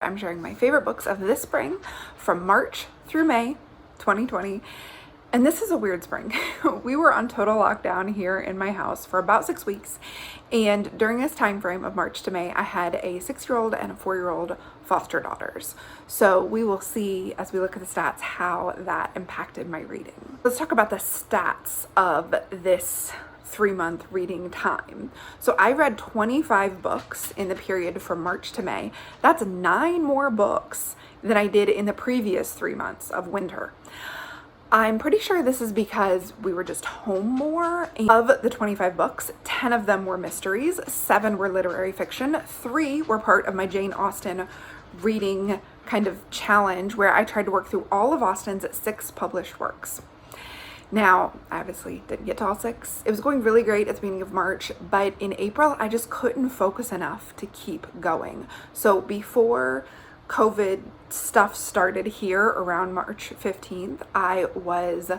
I'm sharing my favorite books of this spring from March through May 2020. And this is a weird spring. We were on total lockdown here in my house for about 6 weeks. And during this time frame of March to May, I had a 6-year-old and a 4-year-old foster daughters. So we will see as we look at the stats how that impacted my reading. Let's talk about the stats of this 3-month reading time. So I read 25 books in the period from March to May. That's 9 more books than I did in the previous 3 months of winter. I'm pretty sure this is because we were just home more. Of the 25 books, 10 of them were mysteries, 7 were literary fiction, 3 were part of my Jane Austen reading kind of challenge where I tried to work through all of Austen's 6 published works. Now, I obviously didn't get to all 6. It was going really great at the beginning of March, but in April, I just couldn't focus enough to keep going. So before COVID stuff started here around March 15th, I was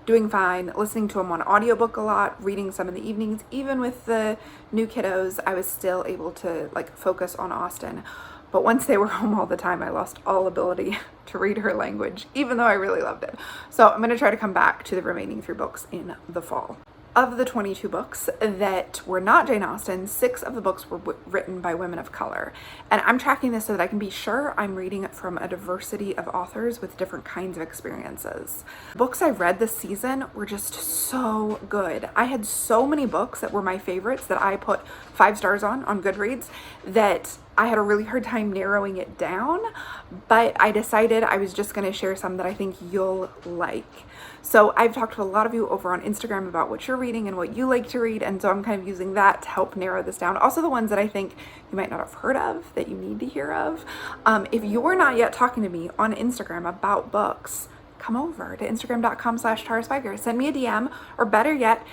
doing fine, listening to them on audiobook a lot, reading some in the evenings. Even with the new kiddos, I was still able to focus on Austen. But once they were home all the time, I lost all ability to read her language, even though I really loved it. So I'm going to try to come back to the remaining 3 books in the fall. Of the 22 books that were not Jane Austen, 6 of the books were written by women of color. And I'm tracking this so that I can be sure I'm reading it from a diversity of authors with different kinds of experiences. Books I read this season were just so good. I had so many books that were my favorites that I put 5 stars on Goodreads that I had a really hard time narrowing it down, but I decided I was just going to share some that I think you'll like. So I've talked to a lot of you over on Instagram about what you're reading and what you like to read, and so I'm kind of using that to help narrow this down. Also the ones that I think you might not have heard of, that you need to hear of. If you're not yet talking to me on Instagram about books, come over to instagram.com/TaraSwiger. Send me a DM, or better yet,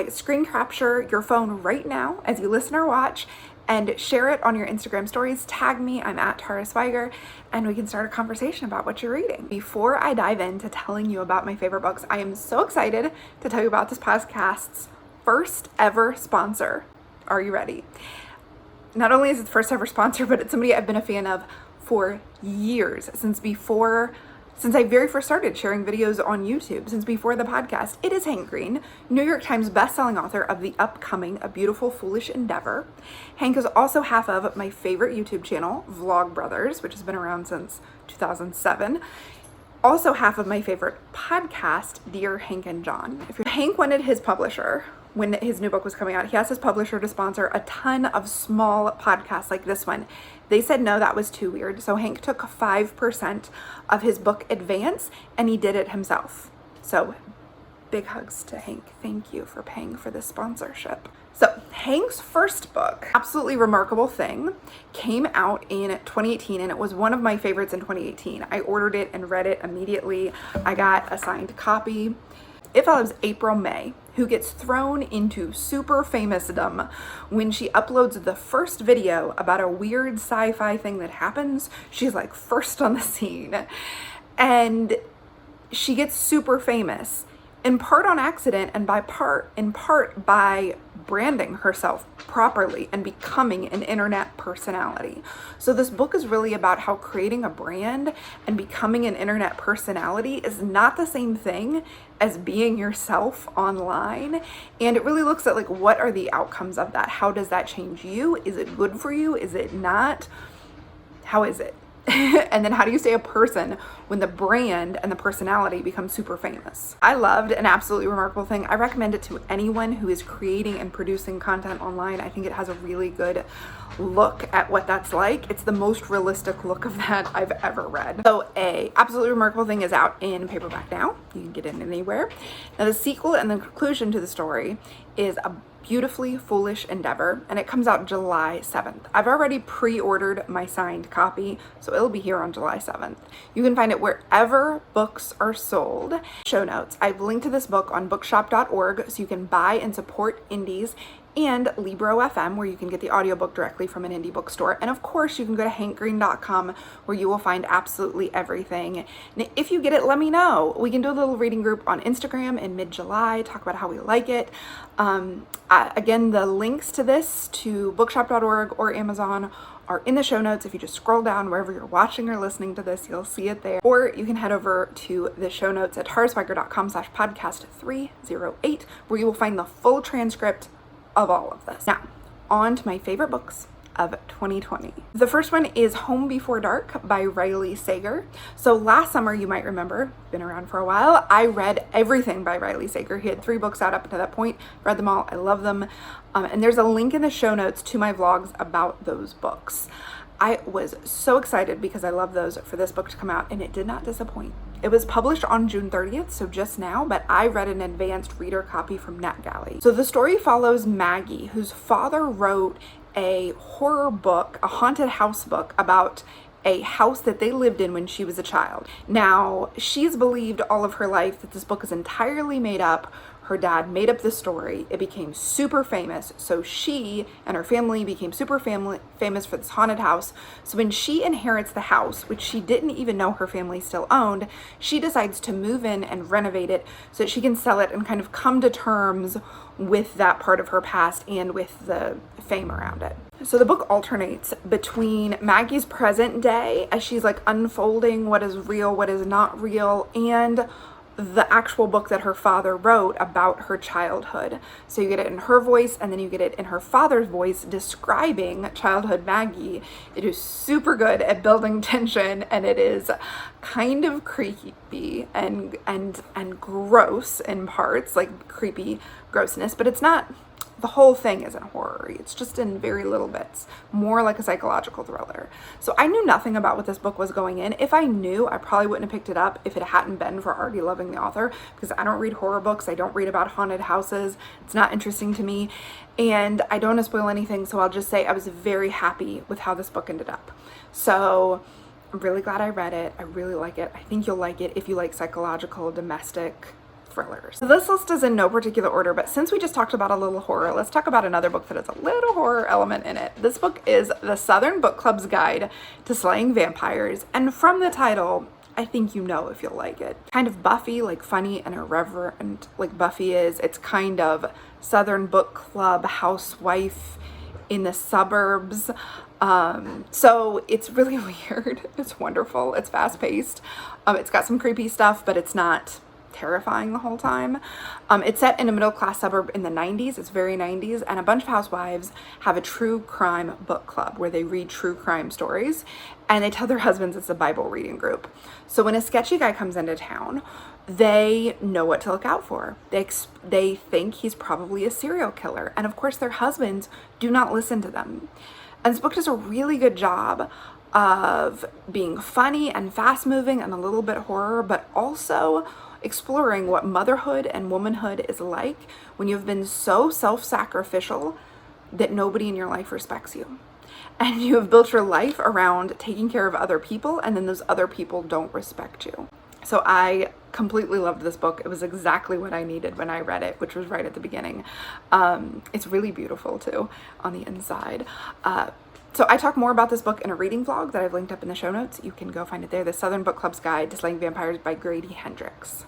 screen capture your phone right now as you listen or watch, and share it on your Instagram stories. Tag me, I'm at TaraSwiger, and we can start a conversation about what you're reading. Before I dive into telling you about my favorite books, I am so excited to tell you about this podcast's first ever sponsor. Are you ready? Not only is it the first ever sponsor, but it's somebody I've been a fan of for years, since I very first started sharing videos on YouTube, since before the podcast. It is Hank Green, New York Times bestselling author of the upcoming A Beautiful Foolish Endeavor. Hank is also half of my favorite YouTube channel, Vlogbrothers, which has been around since 2007. Also half of my favorite podcast, Dear Hank and John. Hank wanted his publisher, when his new book was coming out, he asked his publisher to sponsor a ton of small podcasts like this one. They said no, that was too weird. So Hank took 5% of his book advance and he did it himself. So big hugs to Hank. Thank you for paying for this sponsorship. So Hank's first book, Absolutely Remarkable Thing, came out in 2018, and it was one of my favorites in 2018. I ordered it and read it immediately. I got a signed copy. It follows April May, who gets thrown into super famousdom when she uploads the first video about a weird sci-fi thing that happens. She's like first on the scene, and she gets super famous, in part on accident and in part by branding herself properly and becoming an internet personality. So this book is really about how creating a brand and becoming an internet personality is not the same thing as being yourself online. And it really looks at what are the outcomes of that? How does that change you? Is it good for you? Is it not? How is it? And then how do you stay a person when the brand and the personality become super famous? I loved An Absolutely Remarkable Thing. I recommend it to anyone who is creating and producing content online. I think it has a really good look at what that's like. It's the most realistic look of that I've ever read. So Absolutely Remarkable Thing is out in paperback now. You can get it anywhere. Now the sequel and the conclusion to the story is A Beautifully Foolish Endeavor, and it comes out July 7th. I've already pre-ordered my signed copy, so it'll be here on July 7th. You can find it wherever books are sold. Show notes. I've linked to this book on bookshop.org so you can buy and support indies, and Libro FM, where you can get the audiobook directly from an indie bookstore. And of course, you can go to hankgreen.com, where you will find absolutely everything. And if you get it, let me know. We can do a little reading group on Instagram in mid-July, talk about how we like it. Again, the links to this to bookshop.org or Amazon are in the show notes. If you just scroll down wherever you're watching or listening to this, you'll see it there. Or you can head over to the show notes at tarswagger.com/podcast308, where you will find the full transcript of all of this. Now, on to my favorite books of 2020. The first one is Home Before Dark by Riley Sager. So last summer, you might remember, been around for a while, I read everything by Riley Sager. He had 3 books out up to that point, read them all, I love them. And there's a link in the show notes to my vlogs about those books. I was so excited because I love those for this book to come out, and it did not disappoint. It was published on June 30th, so just now, but I read an advanced reader copy from NetGalley. So the story follows Maggie, whose father wrote a horror book, a haunted house book about a house that they lived in when she was a child. Now, she's believed all of her life that this book is entirely made up. Her dad made up the story. It became super famous. So she and her family became super famous for this haunted house. So when she inherits the house, which she didn't even know her family still owned, she decides to move in and renovate it so that she can sell it and kind of come to terms with that part of her past and with the fame around it. So the book alternates between Maggie's present day as she's like unfolding what is real, what is not real, and the actual book that her father wrote about her childhood. So you get it in her voice, and then you get it in her father's voice describing childhood Maggie. It is super good at building tension, and it is kind of creepy and gross in parts, like creepy grossness, but it's not, the whole thing isn't horror. It's just in very little bits, more like a psychological thriller. So I knew nothing about what this book was going in. If I knew, I probably wouldn't have picked it up if it hadn't been for already loving the author, because I don't read horror books. I don't read about haunted houses. It's not interesting to me, and I don't want to spoil anything, so I'll just say I was very happy with how this book ended up. So I'm really glad I read it. I really like it. I think you'll like it if you like psychological domestic thrillers. So this list is in no particular order, but since we just talked about a little horror, let's talk about another book that has a little horror element in it. This book is The Southern Book Club's Guide to Slaying Vampires, and from the title, I think you know if you'll like it. Kind of Buffy, like funny and irreverent like Buffy is. It's kind of Southern Book Club housewife in the suburbs. So it's really weird. It's wonderful. It's fast paced. It's got some creepy stuff, but it's not terrifying the whole time. It's set in a middle-class suburb in the 90s. It's very 90s, and a bunch of housewives have a true crime book club where they read true crime stories, and they tell their husbands it's a Bible reading group. So when a sketchy guy comes into town, they know what to look out for. They think he's probably a serial killer, and of course their husbands do not listen to them. And this book does a really good job of being funny and fast-moving and a little bit horror, but also exploring what motherhood and womanhood is like when you've been so self-sacrificial that nobody in your life respects you. And you have built your life around taking care of other people, and then those other people don't respect you. So I completely loved this book. It was exactly what I needed when I read it, which was right at the beginning. It's really beautiful too on the inside. So I talk more about this book in a reading vlog that I've linked up in the show notes. You can go find it there. The Southern Book Club's Guide to Slaying Vampires by Grady Hendrix.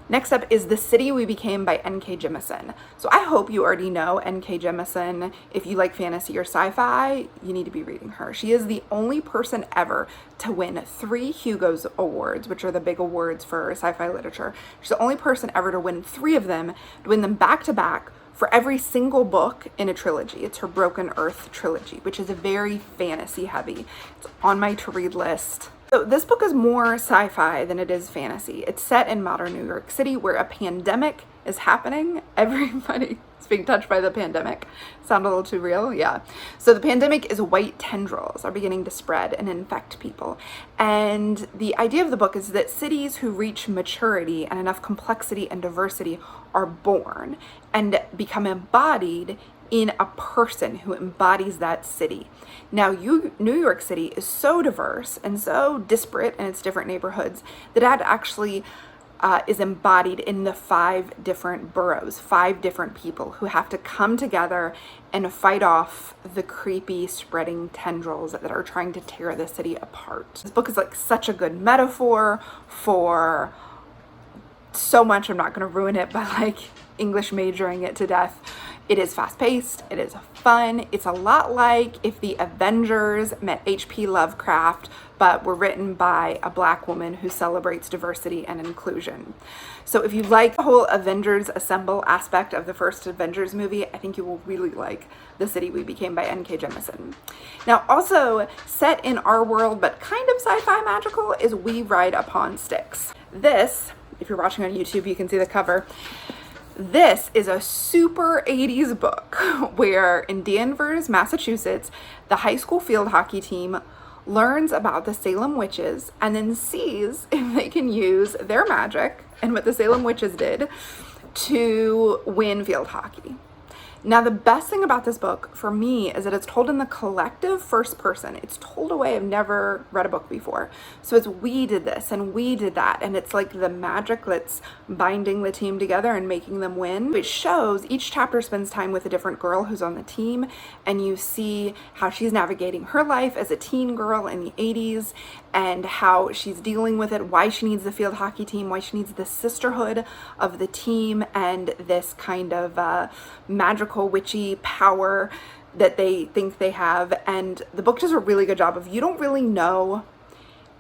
Next up is The City We Became by N.K. Jemisin. So I hope you already know N.K. Jemisin. If you like fantasy or sci-fi, you need to be reading her. She is the only person ever to win 3 Hugo's Awards, which are the big awards for sci-fi literature. She's the only person ever to win 3 of them, to win them back to back for every single book in a trilogy. It's her Broken Earth trilogy, which is a very fantasy heavy. It's on my to read list. So this book is more sci-fi than it is fantasy. It's set in modern New York City where a pandemic is happening. Everybody is being touched by the pandemic. Sound a little too real? Yeah. So the pandemic is white tendrils are beginning to spread and infect people. And the idea of the book is that cities who reach maturity and enough complexity and diversity are born and become embodied in a person who embodies that city. Now, New York City is so diverse and so disparate in its different neighborhoods that it actually is embodied in the 5 different boroughs, 5 different people who have to come together and fight off the creepy spreading tendrils that are trying to tear the city apart. This book is like such a good metaphor for so much. I'm not going to ruin it by like English majoring it to death. It is fast-paced, it is fun. It's a lot like if the Avengers met H.P. Lovecraft, but were written by a Black woman who celebrates diversity and inclusion. So if you like the whole Avengers Assemble aspect of the first Avengers movie, I think you will really like The City We Became by N.K. Jemisin. Now, also set in our world, but kind of sci-fi magical, is We Ride Upon Sticks. This, if you're watching on YouTube, you can see the cover. This is a super 80s book where in Danvers, Massachusetts, the high school field hockey team learns about the Salem witches and then sees if they can use their magic and what the Salem witches did to win field hockey. Now, the best thing about this book for me is that it's told in the collective first person. It's told a way I've never read a book before. So it's we did this and we did that. And it's like the magic that's binding the team together and making them win. It shows each chapter spends time with a different girl who's on the team. And you see how she's navigating her life as a teen girl in the 80s and how she's dealing with it, why she needs the field hockey team, why she needs the sisterhood of the team and this kind of magical witchy power that they think they have. And the book does a really good job of, you don't really know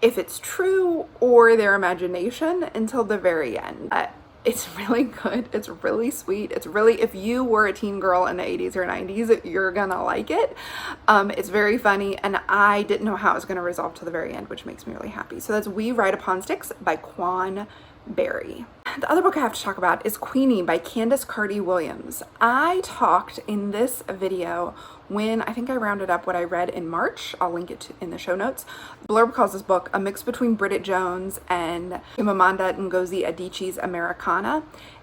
if it's true or their imagination until the very end. It's really good. It's really sweet. It's really, if you were a teen girl in the 80s or 90s, you're gonna like it. It's very funny, and I didn't know how it was gonna resolve to the very end, which makes me really happy. So that's We Ride Upon Sticks by Quan. The other book I have to talk about is Queenie by Candace Carty-Williams. I talked in this video when I think I rounded up what I read in March. I'll link it in the show notes. Blurb calls this book a mix between Bridget Jones and Chimamanda Ngozi Adichie's Americana.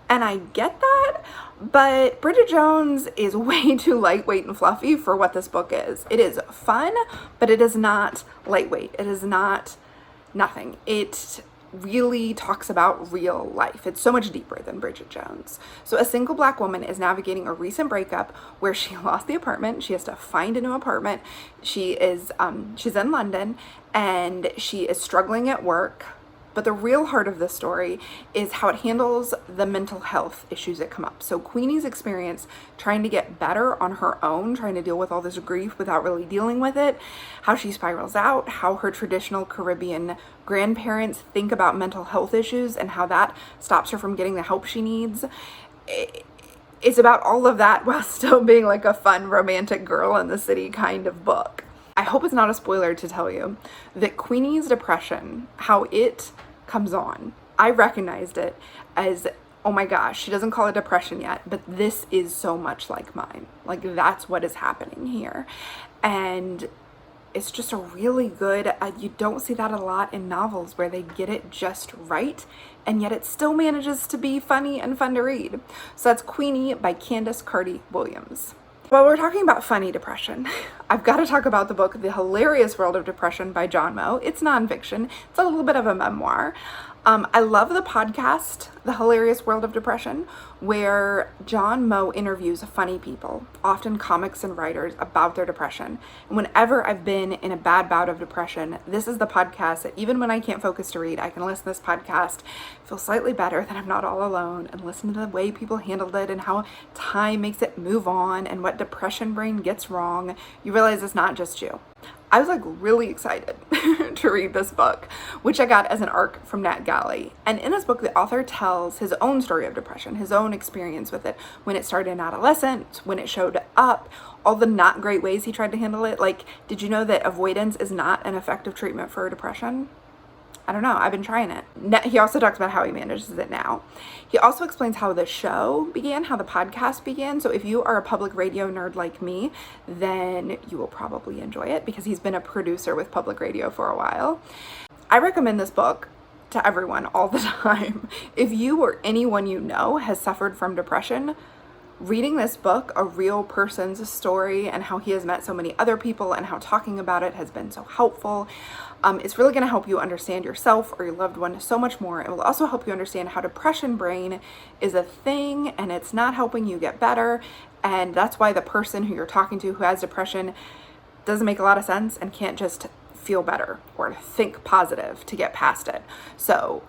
And I get that, but Bridget Jones is way too lightweight and fluffy for what this book is. It is fun, but it is not lightweight. It is not nothing. It really talks about real life. It's so much deeper than Bridget Jones. So a single Black woman is navigating a recent breakup where she lost the apartment. She has to find a new apartment. She's in London and she is struggling at work. But the real heart of the story is how it handles the mental health issues that come up. So Queenie's experience trying to get better on her own, trying to deal with all this grief without really dealing with it, how she spirals out, how her traditional Caribbean grandparents think about mental health issues and how that stops her from getting the help she needs. It's about all of that while still being like a fun romantic girl in the city kind of book. I hope it's not a spoiler to tell you that Queenie's depression, how it comes on, I recognized it as, oh my gosh, she doesn't call it depression yet, but this is so much like mine. Like, that's what is happening here. And it's just a really good, you don't see that a lot in novels where they get it just right, and yet it still manages to be funny and fun to read. So that's Queenie by Candace Carty-Williams. While we're talking about funny depression, I've got to talk about the book, The Hilarious World of Depression by John Moe. It's nonfiction. It's a little bit of a memoir. I love the podcast, The Hilarious World of Depression, where John Moe interviews funny people, often comics and writers, about their depression. And whenever I've been in a bad bout of depression, this is the podcast that even when I can't focus to read, I can listen to this podcast, feel slightly better that I'm not all alone, and listen to the way people handled it and how time makes it move on and what depression brain gets wrong. You realize it's not just you. I was like really excited to read this book, which I got as an ARC from Nat Galley. And in this book, the author tells his own story of depression, his own experience with it, when it started in adolescence, when it showed up, all the not great ways he tried to handle it. Like, did you know that avoidance is not an effective treatment for depression? I don't know. I've been trying it. He also talks about how he manages it now. He also explains how the show began, how the podcast began. So if you are a public radio nerd like me, then you will probably enjoy it because he's been a producer with public radio for a while. I recommend this book to everyone all the time. If you or anyone you know has suffered from depression, reading this book, a real person's story and how he has met so many other people and how talking about it has been so helpful. It's really going to help you understand yourself or your loved one so much more. It will also help you understand how depression brain is a thing and it's not helping you get better. And that's why the person who you're talking to who has depression doesn't make a lot of sense and can't just feel better or think positive to get past it. So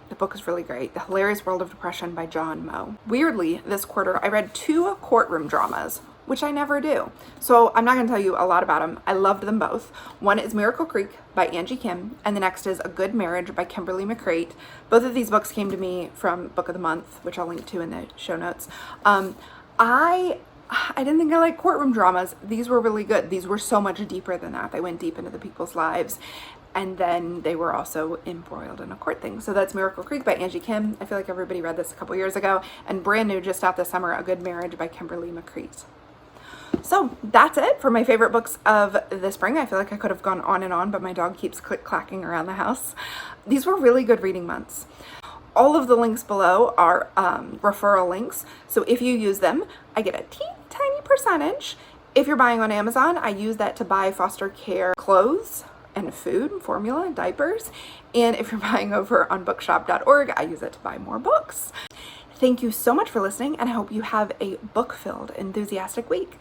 The book is really great. The Hilarious World of Depression by John Moe. Weirdly, this quarter I read 2 courtroom dramas, which I never do. So I'm not gonna tell you a lot about them. I loved them both. One is Miracle Creek by Angie Kim, and the next is A Good Marriage by Kimberley McCreight. Both of these books came to me from Book of the Month, which I'll link to in the show notes. I didn't think I liked courtroom dramas. These were really good. These were so much deeper than that. They went deep into the people's lives. And then they were also embroiled in a court thing. So that's Miracle Creek by Angie Kim. I feel like everybody read this a couple years ago. And brand new, just out this summer, A Good Marriage by Kimberley McCreight. So that's it for my favorite books of the spring. I feel like I could have gone on and on, but my dog keeps click-clacking around the house. These were really good reading months. All of the links below are referral links. So if you use them, I get a tiny percentage. If you're buying on Amazon, I use that to buy foster care clothes and food, formula, diapers. And if you're buying over on bookshop.org, I use it to buy more books. Thank you so much for listening, and I hope you have a book-filled, enthusiastic week.